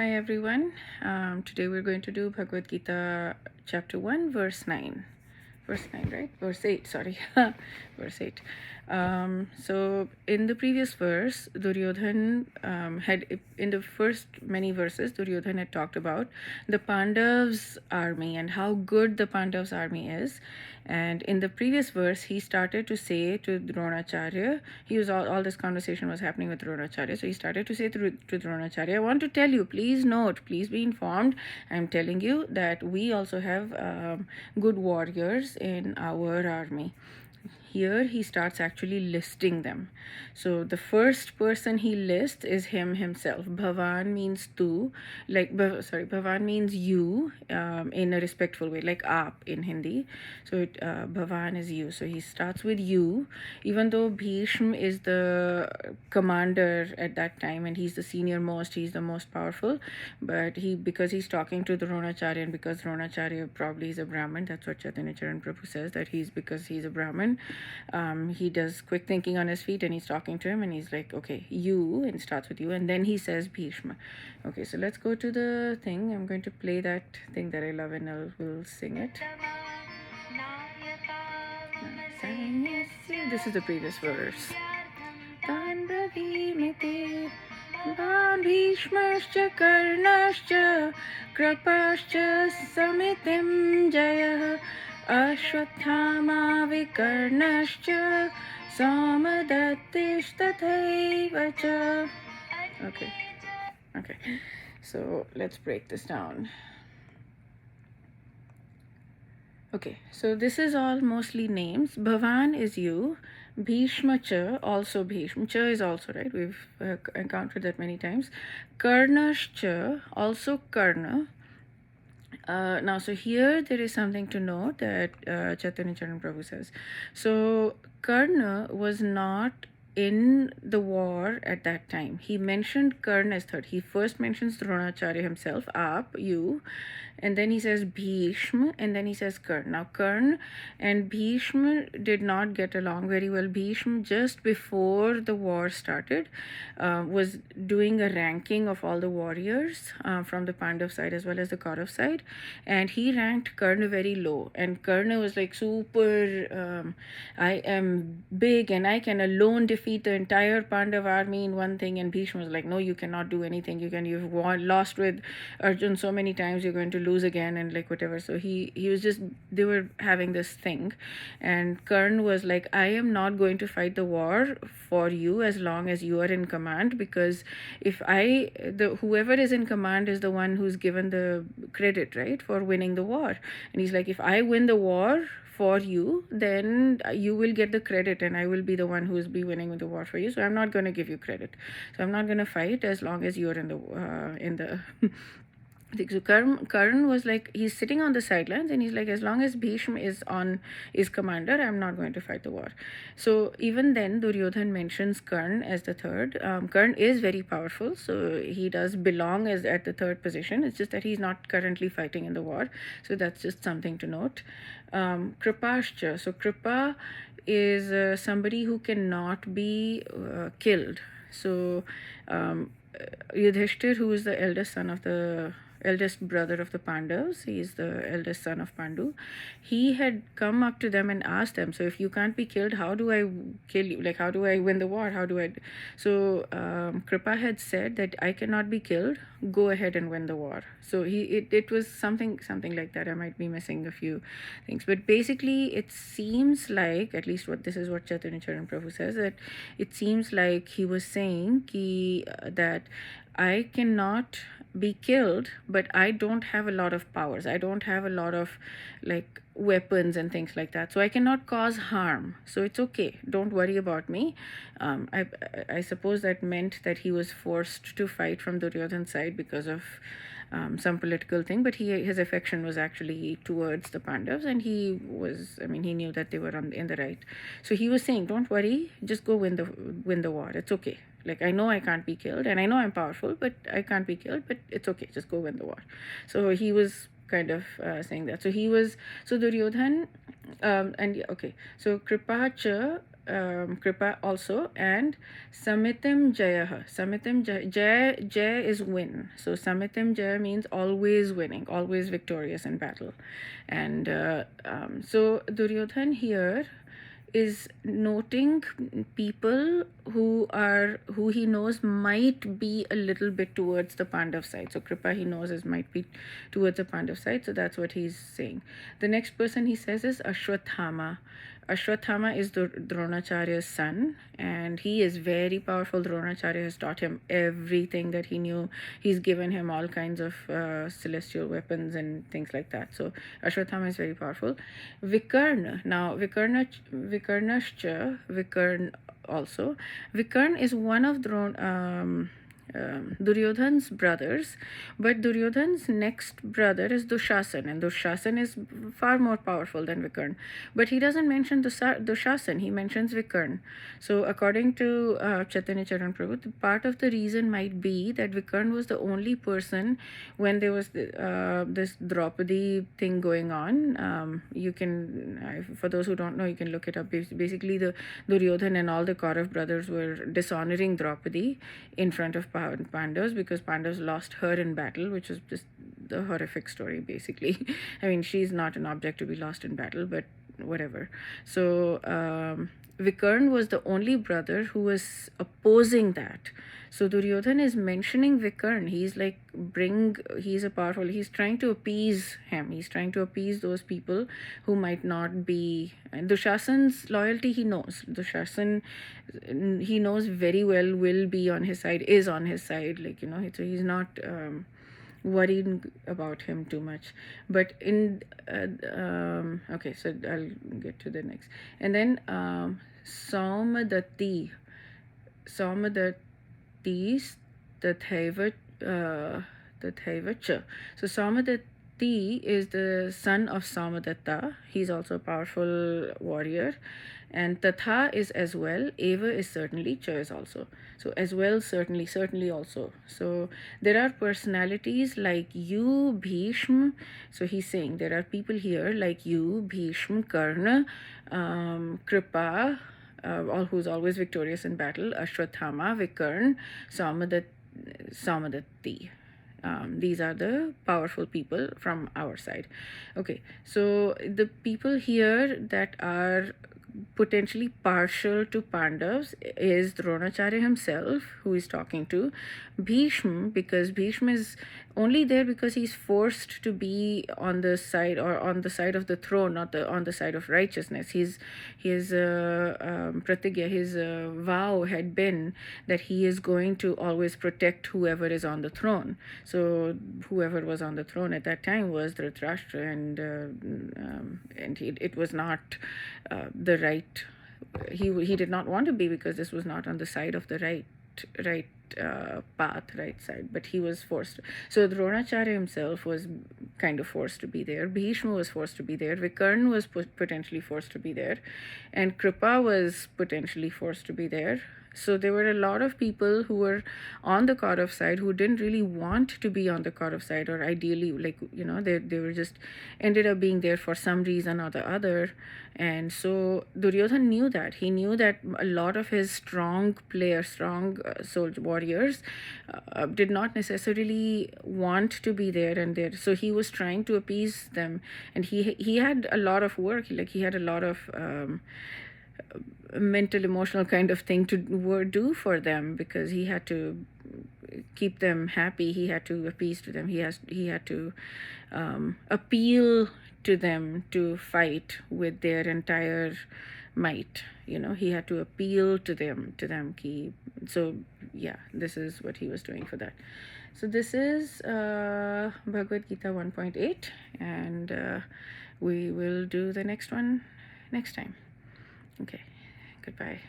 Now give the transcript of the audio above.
Hi everyone. Today we're going to do Bhagavad Gita chapter 1 verse 9. Verse 9, right? Verse 8, sorry. Verse 8. So in the previous verse, Duryodhan in the first many verses, Duryodhan had talked about the Pandavs' army and how good the Pandavs' army is. And in the previous verse, he started to say to Dronacharya, all this conversation was happening with Dronacharya. So he started to say to Dronacharya, I want to tell you, please note, please be informed. I'm telling you that we also have good warriors in our army. Here he starts actually listing them. So the first person he lists is himself. Bhavan means tu, Bhavan means you in a respectful way, like aap in Hindi. So Bhavan is you. So he starts with you, even though Bhishma is the commander at that time and he's the senior most, he's the most powerful, but because he's talking to Dronacharya and because Dronacharya probably is a Brahmin, that's what Chaitanya Prabhu says, that because he's a Brahmin, he does quick thinking on his feet and he's talking to him and he's like, okay, you, and starts with you, and then he says Bhishma. Okay, so let's go to the thing. I'm going to play that thing that I love and we'll sing it. This is the previous verse. Bhishmascha Karnascha Krapascha Samitim Jayah Ashwathama Vikarnascha Samadatishtathaivacha. Okay. So let's break this down. Okay, so this is all mostly names. Bhavan is you. Bhishma cha, also Bhishma. Cha is also, right? We've encountered that many times. Karnascha, also Karna. Now, so here there is something to note that Chaitanya Prabhu says. So Karna was not in the war at that time. He mentioned Karna as third. He first mentions Dronacharya himself, aap, you, and then he says Bhishma, and then he says Karna. Now Karna and Bhishma did not get along very well. Bhishma, just before the war started, was doing a ranking of all the warriors from the Pandav side as well as the Kaurav side, and he ranked Karna very low, and Karna was like super I am big and I can alone defeat the entire Pandav army in one thing, and Bhishma was like, no, you cannot do anything. You've lost with Arjun so many times, you're going to lose again, and like whatever. So he was just, they were having this thing, and Karn was like, I am not going to fight the war for you as long as you are in command, because if whoever is in command is the one who's given the credit, right, for winning the war. And he's like, if I win the war for you, then you will get the credit and I will be the one who will be winning the war for you. So I'm not going to give you credit. So I'm not going to fight as long as you're in the so Karan was like, he's sitting on the sidelines and he's like, as long as Bhishma is commander, I'm not going to fight the war. So even then Duryodhan mentions Karn as the third. Karn is very powerful, so he does belong as at the third position. It's just that he's not currently fighting in the war. So that's just something to note. Kripascha. So Kripa is somebody who cannot be killed. So Yudhishthir, who is the eldest brother of the Pandavas, he is the eldest son of Pandu, he had come up to them and asked them, so if you can't be killed, how do I kill you? Like, how do I win the war? So Kripa had said that I cannot be killed, go ahead and win the war. So it was something like that. I might be missing a few things, but basically it seems like, at least this is what Chaitanya Prabhu says, that it seems like he was saying that I cannot be killed, but I don't have a lot of powers. I don't have a lot of like weapons and things like that, so I cannot cause harm. So it's okay, don't worry about me. I suppose that meant that he was forced to fight from Duryodhan's side because of some political thing, but his affection was actually towards the Pandavas, and he knew that they were in the right. So he was saying, don't worry, just go win the war. It's okay. Like, I know I can't be killed, and I know I'm powerful, but I can't be killed, but it's okay, just go win the war. So he was kind of saying that. So Duryodhan, so Kripacha Kripa also, and Samitim Jayaha. Samitim Jaya is win. So Samitim Jaya means always winning, always victorious in battle. And so Duryodhan here is noting people who he knows might be a little bit towards the Pandav side. So Kripa he knows is might be towards the Pandav side. So that's what he's saying. The next person he says is Ashwathama. Ashwathama is Dronacharya's son, and he is very powerful. Dronacharya has taught him everything that he knew. He's given him all kinds of celestial weapons and things like that. So Ashwathama is very powerful. Vikarna. Now Vikarnascha, Vikarn also. Vikarn is one of Duryodhan's brothers, but Duryodhan's next brother is Dushasan, and Dushasan is far more powerful than Vikarn. But he doesn't mention Dushasan, he mentions Vikarn. So according to Chaitanya Charan Prabhu, part of the reason might be that Vikarn was the only person when there was this Draupadi thing going on. You can, for those who don't know, you can look it up. Basically, the Duryodhan and all the Kaurav brothers were dishonoring Draupadi in front of Pandavas because Pandavas lost her in battle, which is just the horrific story basically. I mean, she's not an object to be lost in battle, but whatever. So Vikarn was the only brother who was opposing that. So Duryodhan is mentioning Vikarn. He's like, he's a powerful, he's trying to appease him. He's trying to appease those people who might not be. And Dushasan's loyalty he knows. Dushasan, he knows very well, will be on his side, is on his side. Like, so he's not worried about him too much. But in, okay, so I'll get to the next. And then Saumadati. Tathaiva cha. So Saumadati is the son of Saumadatta. He's also a powerful warrior. And Tatha is as well. Eva is certainly. Cha is also. So as well, certainly also. So there are personalities like you, Bhishma. So he's saying there are people here like you, Bhishma, Karna, Kripa, who's always victorious in battle, Ashwathama, Vikarn, Saumadati. These are the powerful people from our side. Okay, so the people here that are potentially partial to Pandavas is Dronacharya himself, who is talking to Bhishma, because Bhishma is only there because he's forced to be on the side of the throne, not on the side of righteousness. His pratigya, his vow had been that he is going to always protect whoever is on the throne. So whoever was on the throne at that time was Dhritarashtra, and it was not the right. He did not want to be, because this was not on the side of the right path, right side, but he was forced. So Dronacharya himself was kind of forced to be there. Bhishma was forced to be there. Vikarn was potentially forced to be there, and Kripa was potentially forced to be there. So there were a lot of people who were on the Kaurav side who didn't really want to be on the Kaurav side, or ideally, they were just ended up being there for some reason or the other. And so Duryodhan knew that. He knew that a lot of his strong soldier warriors did not necessarily want to be there and there. So he was trying to appease them, and he had a lot of work. He had a lot of mental, emotional kind of thing to do for them, because he had to keep them happy. He had to appease to them. He had to appeal to them to fight with their entire might. He had to appeal to them. So yeah, this is what he was doing for that. So this is Bhagavad Gita 1.8, and we will do the next one next time. Okay, goodbye.